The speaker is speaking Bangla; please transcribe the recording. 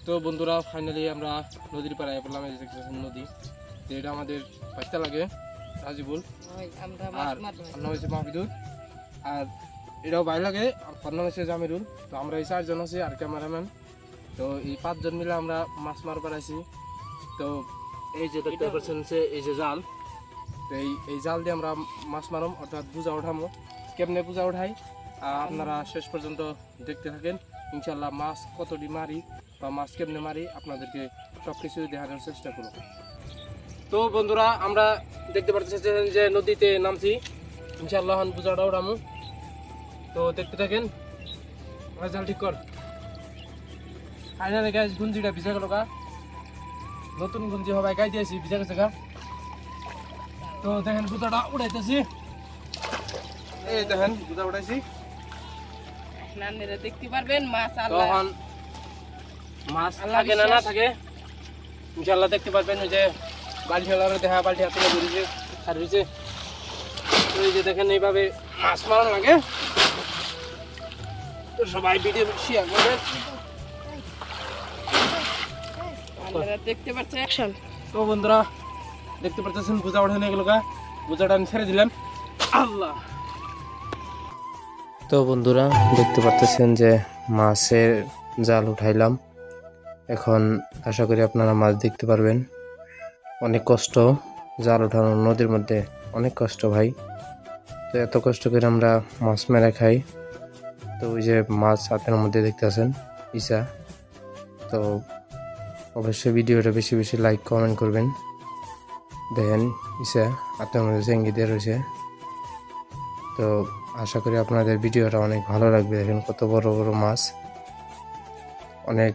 তো বন্ধুরা ফাইনালি আমরা নদীর পাড়ে পড়লাম। এই যে নদী, তো এটা আমাদের বাচ্চা লাগে রাজিবুল, আর নাম হচ্ছে মাহবিদুর, আর এটাও ভাই লাগে, আর তার নাম হচ্ছে জামিরুল। তো আমরা এই 4 জন আছি আর ক্যামেরাম্যান। তো এই 5 জন মিলে আমরা মাছ মারবার আছি। তো এই যে দেখতে পাচ্ছেন এই যে জাল, তো এই জাল দিয়ে আমরা মাছ মারম, অর্থাৎ বোঝা উঠামো। কেমনে বোঝা উঠাই আপনারা শেষ পর্যন্ত দেখতে থাকেন। ইনশাল্লাহ মাছ কতটি মারি বা মাছ কেমনে মারি আপনাদেরকে সব কিছু দেখানোর চেষ্টা করব। তো বন্ধুরা আমরা দেখতে পাচ্ছেন যে নদীতে নামছি, ইনশাল্লাহ বোঝাটা উঠামো। তো দেখতে থাকেন। জাল ঠিক কর। ফাইনালি গাইস গুঞ্জিটা ভিজা গেল গা, নতুন গুঞ্জি হবে গাই দিয়েছি, ভিজা গেছে গা। তো দেখেন বোঝাটা উঠাইতেছি, এই দেখেন বোঝা উঠাইছি। দেখতে পারবেন মাছ তখন মাছ থাকে না থাকে ইনশাল্লাহ দেখতে পারবেন। ওই যে বালতি ফেলার দেখা, বালতি হাতে ধরেছে ছাড়িয়েছে। ওই যে দেখেন এইভাবে মাছ মারা লাগে। তো সবাই ভিডিও শেয়ার করবেন। দেখতে পাচ্ছেন। তো বন্ধুরা দেখতে পাচ্ছেন বোঝা ওঠানো গেল গা, বোঝাটা আমি ছেড়ে দিলাম। আল্লাহ। তো বন্ধুরা দেখতে পাচ্ছেন যে মাছের জাল উঠাইলাম। এখন আশা করি আপনারা মাছ দেখতে পারবেন। অনেক কষ্ট জাল উঠানো নদীর মধ্যে, অনেক কষ্ট ভাই। তো এত কষ্ট করে আমরা মাছ মেরে খাই। তো ওই যে মাছ হাতের মধ্যে দেখতেছেন ইসা। তো অবশ্যই ভিডিওটা বেশি বেশি লাইক কমেন্ট করবেন। দেখেন ইসা হাতের মধ্যে চেঙ্গি দিয়ে রয়েছে। তো আশা করি আপনাদের ভিডিওটা অনেক ভালো লাগবে। দেখেন কত বড় বড় মাছ, অনেক